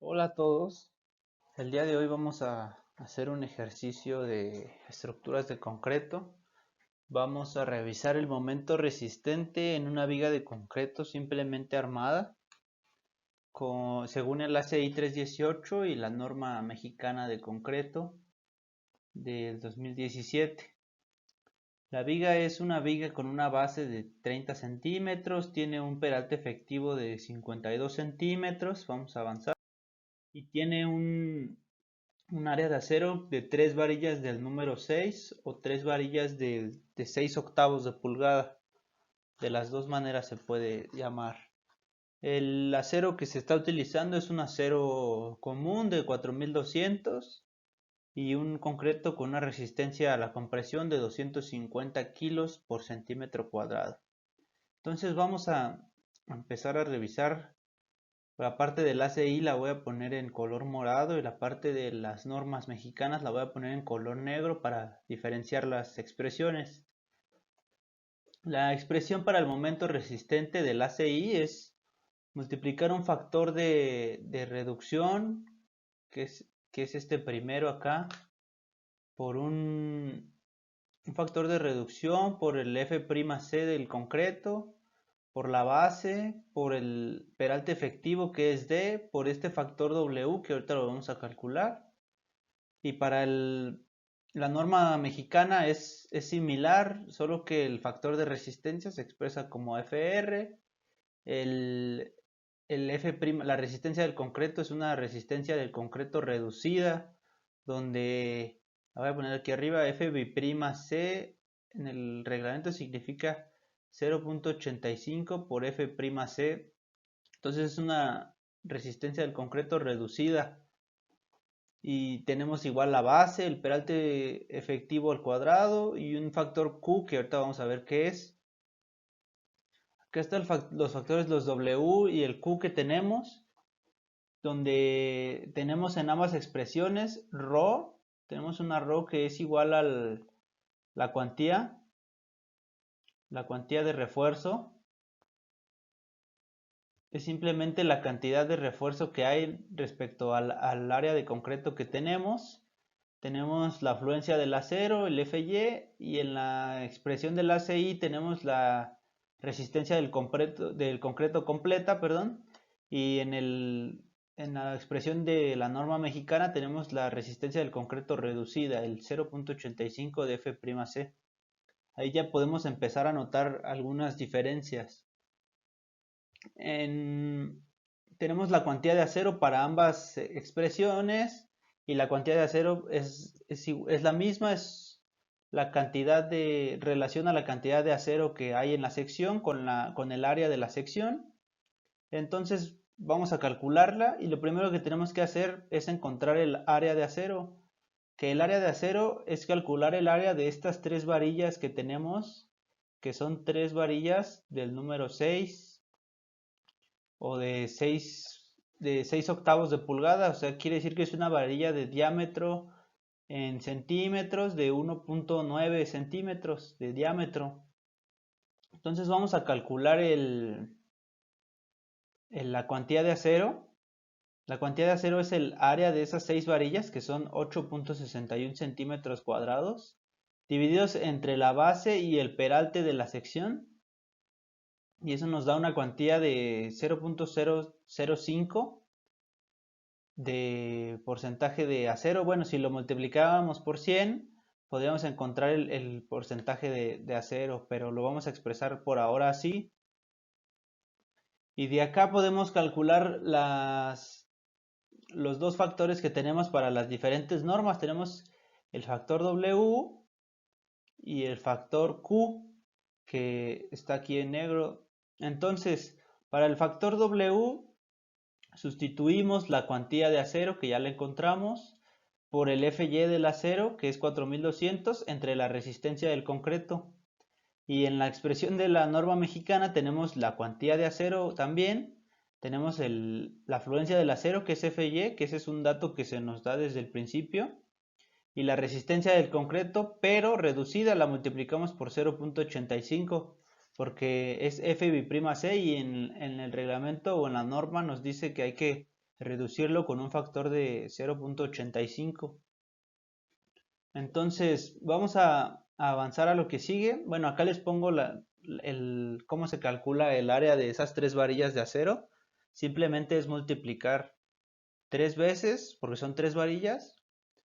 Hola a todos. El día de hoy vamos a hacer un ejercicio de estructuras de concreto. Vamos a revisar el momento resistente en una viga de concreto simplemente armada según el ACI 318 y la norma mexicana de concreto del 2017. La viga es una viga con una base de 30 centímetros, tiene un peralte efectivo de 52 centímetros, vamos a avanzar, y tiene un área de acero de 3 varillas del número 6 o 3 varillas de 6 octavos de pulgada. De las dos maneras se puede llamar. El acero que se está utilizando es un acero común de 4200 y un concreto con una resistencia a la compresión de 250 kilos por centímetro cuadrado. Entonces vamos a empezar a revisar. La parte del ACI la voy a poner en color morado y la parte de las normas mexicanas la voy a poner en color negro para diferenciar las expresiones. La expresión para el momento resistente del ACI es multiplicar un factor de reducción, que es este primero acá, por un factor de reducción por el F'C del concreto, por la base, por el peralte efectivo que es D, por este factor W que ahorita lo vamos a calcular. Y para la norma mexicana es similar, solo que el factor de resistencia se expresa como Fr. El, la resistencia del concreto es una resistencia del concreto reducida, donde la voy a poner aquí arriba, F'C en el reglamento significa 0.85 por F'C. Entonces es una resistencia del concreto reducida. Y tenemos igual la base, el peralte efectivo al cuadrado y un factor Q que ahorita vamos a ver qué es. Acá están los factores, los W y el Q que tenemos, donde tenemos en ambas expresiones ρ, tenemos una ρ que es igual a la cuantía de refuerzo, es simplemente la cantidad de refuerzo que hay respecto al área de concreto que tenemos. Tenemos la afluencia del acero, el Fy, y en la expresión del ACI tenemos la resistencia del concreto completa, perdón, y en la expresión de la norma mexicana tenemos la resistencia del concreto reducida, el 0.85 de F'C. Ahí ya podemos empezar a notar algunas diferencias. Tenemos la cuantía de acero para ambas expresiones y la cuantía de acero es la misma, es la cantidad de relación a la cantidad de acero que hay en la sección con el área de la sección. Entonces vamos a calcularla y lo primero que tenemos que hacer es encontrar el área de acero, que el área de acero es calcular el área de estas tres varillas que tenemos, que son tres varillas del número 6 o de 6 octavos de pulgada, o sea, quiere decir que es una varilla de diámetro en centímetros de 1.9 centímetros de diámetro. Entonces vamos a calcular la cuantía de acero. La cuantía de acero es el área de esas 6 varillas, que son 8.61 centímetros cuadrados, divididos entre la base y el peralte de la sección. Y eso nos da una cuantía de 0.005 de porcentaje de acero. Bueno, si lo multiplicábamos por 100, podríamos encontrar el porcentaje de acero, pero lo vamos a expresar por ahora así. Y de acá podemos calcular los dos factores que tenemos para las diferentes normas. Tenemos el factor W y el factor Q, que está aquí en negro. Entonces, para el factor W, sustituimos la cuantía de acero, que ya la encontramos, por el Fy del acero, que es 4200, entre la resistencia del concreto. Y en la expresión de la norma mexicana tenemos la cuantía de acero también, tenemos la afluencia del acero, que es Fy, que ese es un dato que se nos da desde el principio, y la resistencia del concreto, pero reducida, la multiplicamos por 0.85, porque es F'C y en el reglamento o en la norma nos dice que hay que reducirlo con un factor de 0.85. Entonces vamos a avanzar a lo que sigue. Bueno, acá les pongo cómo se calcula el área de esas tres varillas de acero. Simplemente es multiplicar 3 veces, porque son 3 varillas,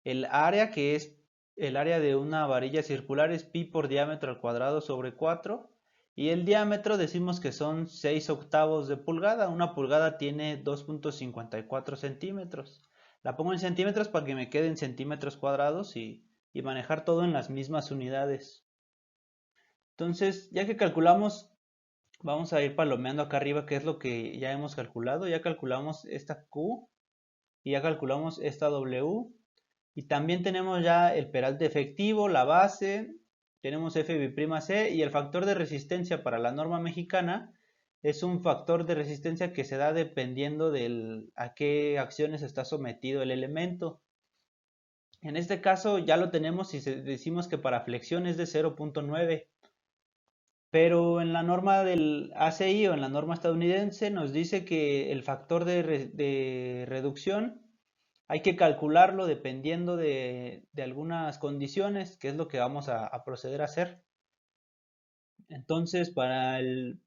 el área, que es el área de una varilla circular, es pi por diámetro al cuadrado sobre 4. Y el diámetro decimos que son 6/8 de pulgada. Una pulgada tiene 2.54 centímetros. La pongo en centímetros para que me queden centímetros cuadrados y manejar todo en las mismas unidades. Entonces, ya que calculamos, vamos a ir palomeando acá arriba qué es lo que ya hemos calculado. Ya calculamos esta Q y ya calculamos esta W. Y también tenemos ya el peralte efectivo, la base, tenemos FB'(C) y el factor de resistencia para la norma mexicana es un factor de resistencia que se da dependiendo a qué acciones está sometido el elemento. En este caso ya lo tenemos y decimos que para flexión es de 0.9. Pero en la norma del ACI o en la norma estadounidense nos dice que el factor de reducción hay que calcularlo dependiendo de algunas condiciones, que es lo que vamos a proceder a hacer. Entonces, para el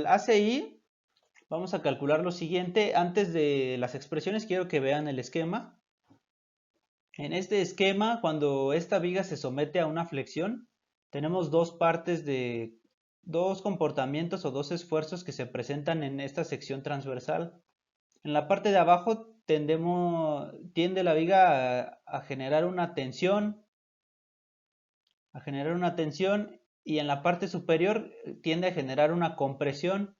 ACI vamos a calcular lo siguiente. Antes de las expresiones quiero que vean el esquema. En este esquema, cuando esta viga se somete a una flexión, tenemos dos comportamientos o dos esfuerzos que se presentan en esta sección transversal. En la parte de abajo tiende la viga a generar una tensión, y en la parte superior tiende a generar una compresión.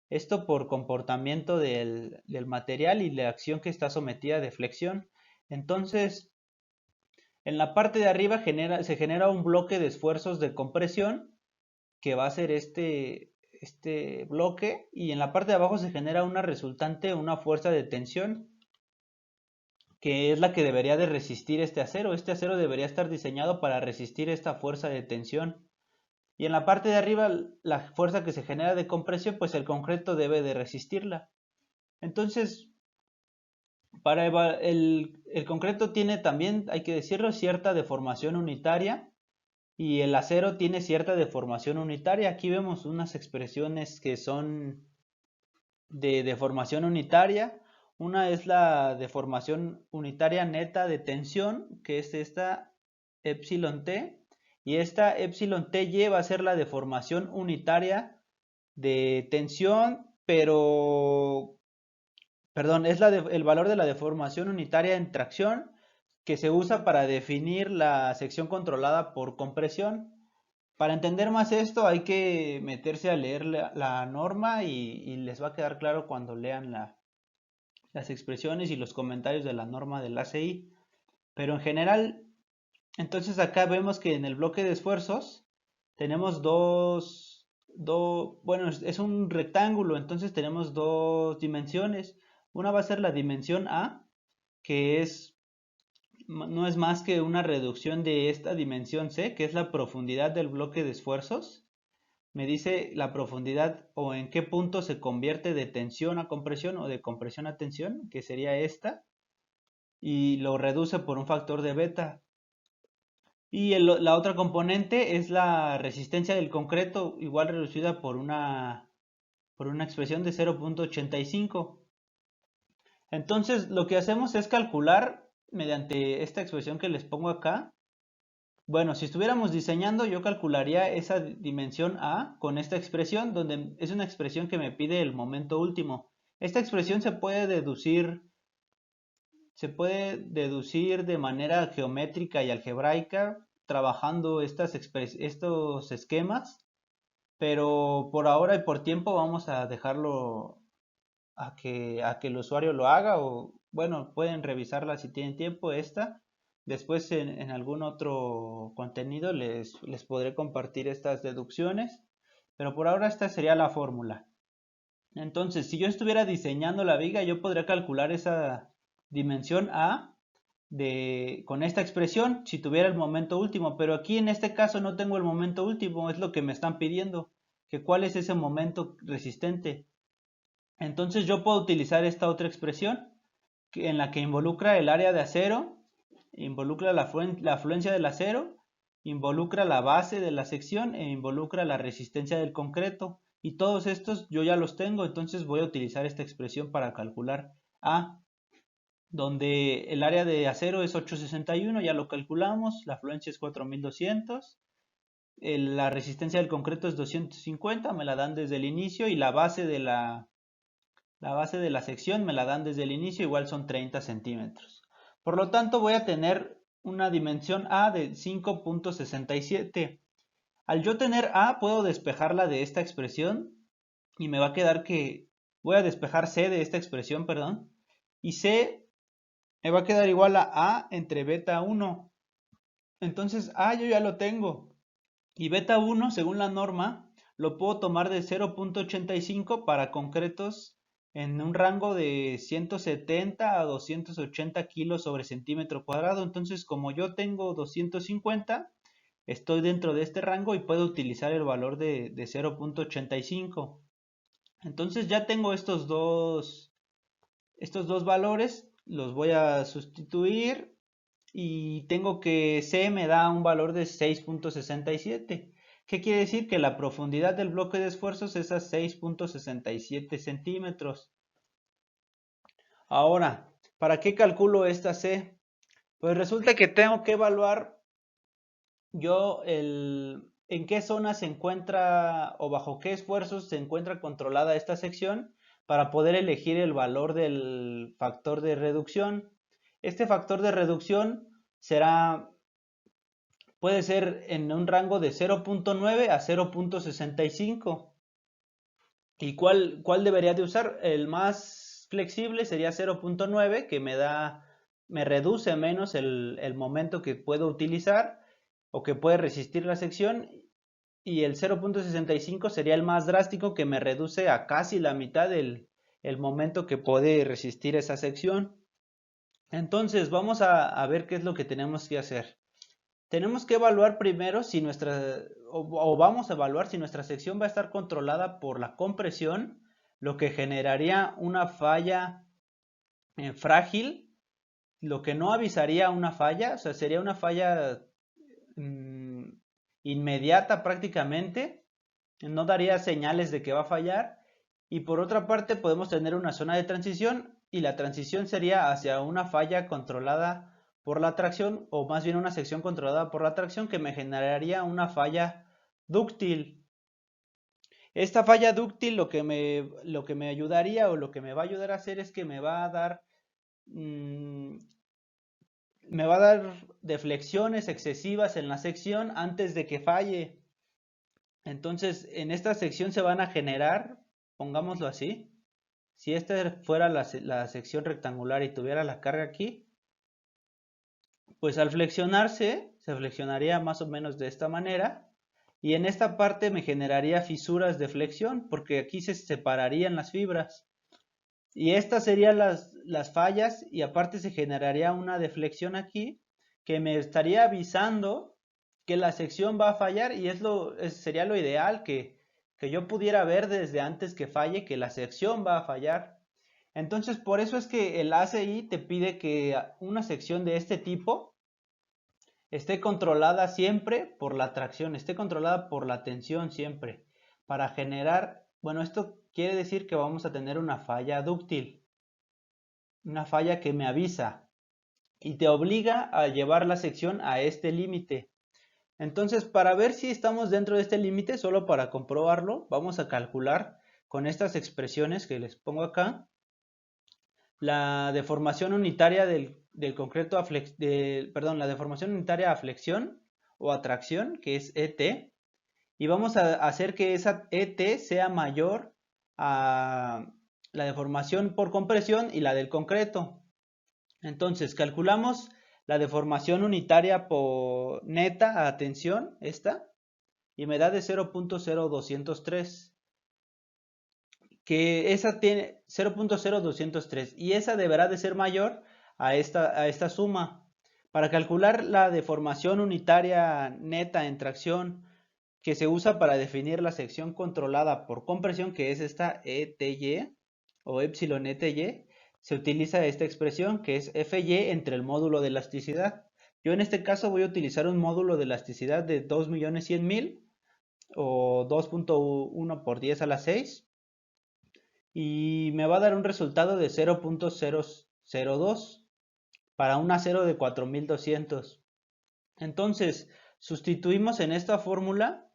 Esto por comportamiento del material y la acción que está sometida de flexión. Entonces, en la parte de arriba se genera un bloque de esfuerzos de compresión que va a ser este bloque, y en la parte de abajo se genera una resultante, una fuerza de tensión, que es la que debería de resistir este acero. Este acero debería estar diseñado para resistir esta fuerza de tensión. Y en la parte de arriba, la fuerza que se genera de compresión, pues el concreto debe de resistirla. Entonces, el concreto tiene también, hay que decirlo, cierta deformación unitaria, y el acero tiene cierta deformación unitaria. Aquí vemos unas expresiones que son de deformación unitaria. Una es la deformación unitaria neta de tensión, que es esta epsilon t, y esta epsilon ty va a ser la deformación unitaria de tensión, pero, perdón, es el valor de la deformación unitaria en tracción, que se usa para definir la sección controlada por compresión. Para entender más esto hay que meterse a leer la norma y les va a quedar claro cuando lean las expresiones y los comentarios de la norma del ACI. Pero en general, entonces acá vemos que en el bloque de esfuerzos tenemos bueno, es un rectángulo, entonces tenemos dos dimensiones. Una va a ser la dimensión A, que no es más que una reducción de esta dimensión C, que es la profundidad del bloque de esfuerzos. Me dice la profundidad o en qué punto se convierte de tensión a compresión o de compresión a tensión, que sería esta, y lo reduce por un factor de beta. Y la otra componente es la resistencia del concreto, igual reducida por una expresión de 0.85. Entonces lo que hacemos es calcular mediante esta expresión que les pongo acá. Bueno, si estuviéramos diseñando, yo calcularía esa dimensión A con esta expresión, donde es una expresión que me pide el momento último. Esta expresión se puede deducir de manera geométrica y algebraica, trabajando estos esquemas, pero por ahora y por tiempo vamos a dejarlo a que el usuario lo haga, o bueno, pueden revisarla si tienen tiempo esta. Después en algún otro contenido les podré compartir estas deducciones, pero por ahora esta sería la fórmula. Entonces, si yo estuviera diseñando la viga, yo podría calcular esa dimensión A con esta expresión si tuviera el momento último, pero aquí en este caso no tengo el momento último, es lo que me están pidiendo, que cuál es ese momento resistente. Entonces yo puedo utilizar esta otra expresión en la que involucra el área de acero, involucra la afluencia del acero, involucra la base de la sección e involucra la resistencia del concreto. Y todos estos yo ya los tengo, entonces voy a utilizar esta expresión para calcular A, donde el área de acero es 861, ya lo calculamos, la afluencia es 4200, la resistencia del concreto es 250, me la dan desde el inicio, y la base de la sección me la dan desde el inicio, igual son 30 centímetros. Por lo tanto, voy a tener una dimensión A de 5.67. Al yo tener A, puedo despejarla de esta expresión y me va a quedar que voy a despejar C de esta expresión, perdón, y C me va a quedar igual a A entre beta 1. Entonces A yo ya lo tengo, y beta 1, según la norma, lo puedo tomar de 0.85 para concretos en un rango de 170 a 280 kilos sobre centímetro cuadrado. Entonces, como yo tengo 250, estoy dentro de este rango y puedo utilizar el valor de 0.85. Entonces ya tengo estos dos valores, los voy a sustituir y tengo que C me da un valor de 6.67. ¿Qué quiere decir? Que la profundidad del bloque de esfuerzos es a 6.67 centímetros. Ahora, ¿para qué calculo esta C? Pues resulta que tengo que evaluar yo en qué zona se encuentra o bajo qué esfuerzos se encuentra controlada esta sección para poder elegir el valor del factor de reducción. Este factor de reducción puede ser en un rango de 0.9 a 0.65. ¿Y cuál debería de usar? El más flexible sería 0.9, que me reduce menos el momento que puedo utilizar o que puede resistir la sección, y el 0.65 sería el más drástico, que me reduce a casi la mitad del el momento que puede resistir esa sección. Entonces vamos a ver qué es lo que tenemos que hacer. Tenemos que evaluar primero si vamos a evaluar si nuestra sección va a estar controlada por la compresión, lo que generaría una falla frágil, lo que no avisaría una falla, o sea, sería una falla inmediata prácticamente, no daría señales de que va a fallar. Y por otra parte podemos tener una zona de transición, y la transición sería hacia una falla controlada por la tracción, o más bien una sección controlada por la tracción, que me generaría una falla dúctil. Esta falla dúctil lo que me ayudaría, o lo que me va a ayudar a hacer, es que me va a dar deflexiones excesivas en la sección antes de que falle. Entonces, en esta sección se van a generar, pongámoslo así, si esta fuera la sección rectangular y tuviera la carga aquí, pues al flexionarse, se flexionaría más o menos de esta manera, y en esta parte me generaría fisuras de flexión, porque aquí se separarían las fibras. Y estas serían las fallas, y aparte se generaría una deflexión aquí que me estaría avisando que la sección va a fallar, y sería lo ideal, que yo pudiera ver desde antes que falle que la sección va a fallar. Entonces, por eso es que el ACI te pide que una sección de este tipo esté controlada siempre por la tracción, esté controlada por la tensión siempre, para generar, bueno, esto quiere decir que vamos a tener una falla dúctil, una falla que me avisa y te obliga a llevar la sección a este límite. Entonces, para ver si estamos dentro de este límite, solo para comprobarlo, vamos a calcular con estas expresiones que les pongo acá la deformación unitaria del concreto la deformación unitaria a flexión o a tracción, que es ET, y vamos a hacer que esa ET sea mayor a la deformación por compresión y la del concreto. Entonces, calculamos la deformación unitaria por neta a tensión, esta, y me da de 0.0203. Que esa tiene 0.0203, y esa deberá de ser mayor a esta suma. Para calcular la deformación unitaria neta en tracción, que se usa para definir la sección controlada por compresión, que es esta ETY, o epsilon ETY, se utiliza esta expresión que es FY entre el módulo de elasticidad. Yo en este caso voy a utilizar un módulo de elasticidad de 2.100.000 o 2.1 por 10 a la 6 y me va a dar un resultado de 0.002 para un acero de 4.200. Entonces, sustituimos en esta fórmula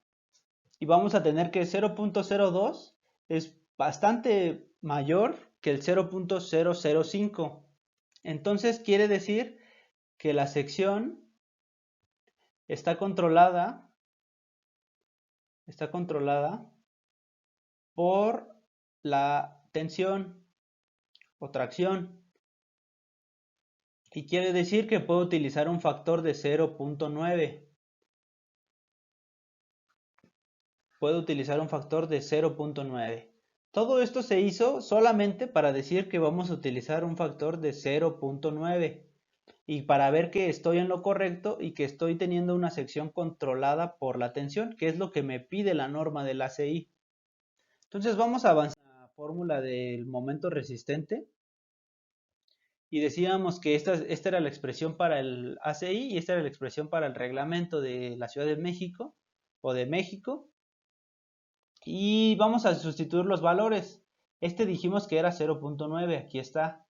y vamos a tener que 0.02 es bastante mayor que el 0.005. Entonces quiere decir que la sección está controlada por la tensión o tracción. Y quiere decir que puedo utilizar un factor de 0.9. Puedo utilizar un factor de 0.9. Todo esto se hizo solamente para decir que vamos a utilizar un factor de 0.9 y para ver que estoy en lo correcto y que estoy teniendo una sección controlada por la tensión, que es lo que me pide la norma del ACI. Entonces vamos a avanzar a la fórmula del momento resistente y decíamos que esta era la expresión para el ACI y esta era la expresión para el reglamento de la Ciudad de México o de México. Y vamos a sustituir los valores. Este dijimos que era 0.9, aquí está.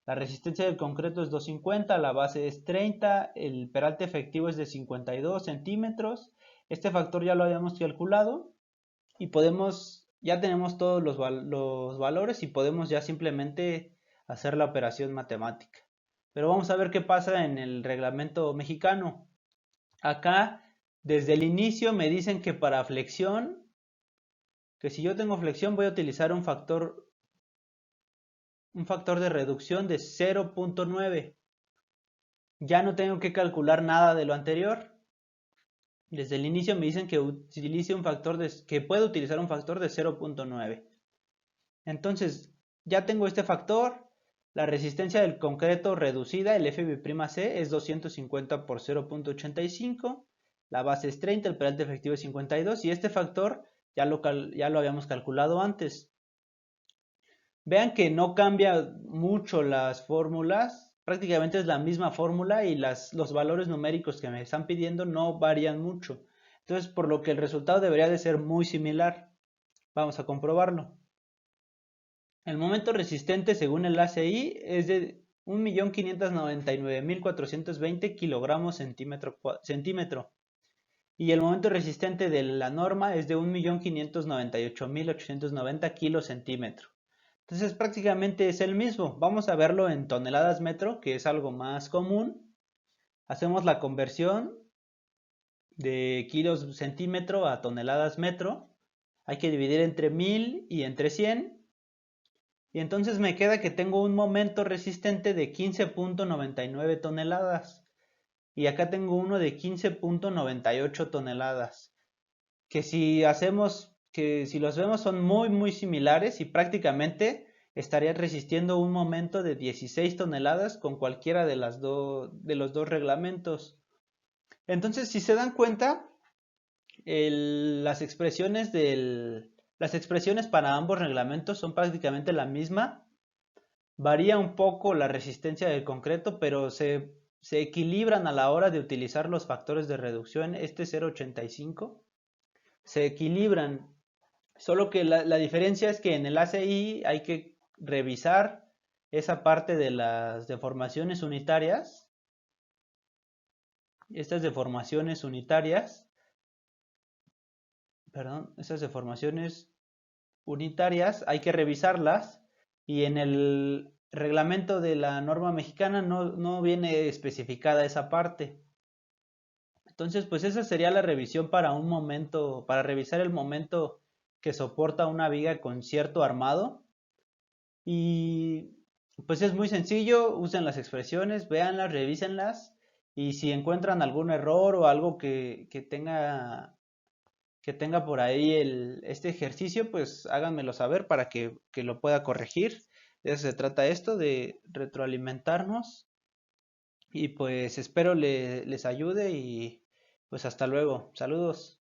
La resistencia del concreto es 250, la base es 30, el peralte efectivo es de 52 centímetros. Este factor ya lo habíamos calculado y ya tenemos todos los valores y podemos ya simplemente hacer la operación matemática. Pero vamos a ver qué pasa en el reglamento mexicano. Acá, desde el inicio me dicen que para flexión, que si yo tengo flexión voy a utilizar un factor de reducción de 0.9. Ya no tengo que calcular nada de lo anterior. Desde el inicio me dicen que utilice que puedo utilizar un factor de 0.9. Entonces, ya tengo este factor. La resistencia del concreto reducida, el FB'(C) es 250 por 0.85. La base es 30, el peralte efectivo es 52 y este factor ya lo habíamos calculado antes. Vean que no cambia mucho las fórmulas, prácticamente es la misma fórmula y los valores numéricos que me están pidiendo no varían mucho. Entonces, por lo que el resultado debería de ser muy similar. Vamos a comprobarlo. El momento resistente según el ACI es de 1.599.420 kilogramos centímetro. Y el momento resistente de la norma es de 1.598.890 kilos centímetro. Entonces prácticamente es el mismo. Vamos a verlo en toneladas metro, que es algo más común. Hacemos la conversión de kilos centímetro a toneladas metro. Hay que dividir entre 1000 y entre 100. Y entonces me queda que tengo un momento resistente de 15.99 toneladas. Y acá tengo uno de 15.98 toneladas. Que si los vemos son muy similares y prácticamente estarían resistiendo un momento de 16 toneladas con cualquiera de los dos reglamentos. Entonces, si se dan cuenta, las expresiones para ambos reglamentos son prácticamente la misma. Varía un poco la resistencia del concreto, pero se equilibran a la hora de utilizar los factores de reducción. Este 0.85 se equilibran. Solo que la diferencia es que en el ACI hay que revisar esa parte de las deformaciones unitarias. Estas deformaciones unitarias hay que revisarlas y en el reglamento de la norma mexicana no viene especificada esa parte. Entonces, pues esa sería la revisión para revisar el momento que soporta una viga con cierto armado. Y pues es muy sencillo, usen las expresiones, véanlas, revísenlas y si encuentran algún error o algo que tenga por ahí este ejercicio, pues háganmelo saber para que lo pueda corregir. De eso se trata esto, de retroalimentarnos y pues espero les ayude y pues hasta luego. Saludos.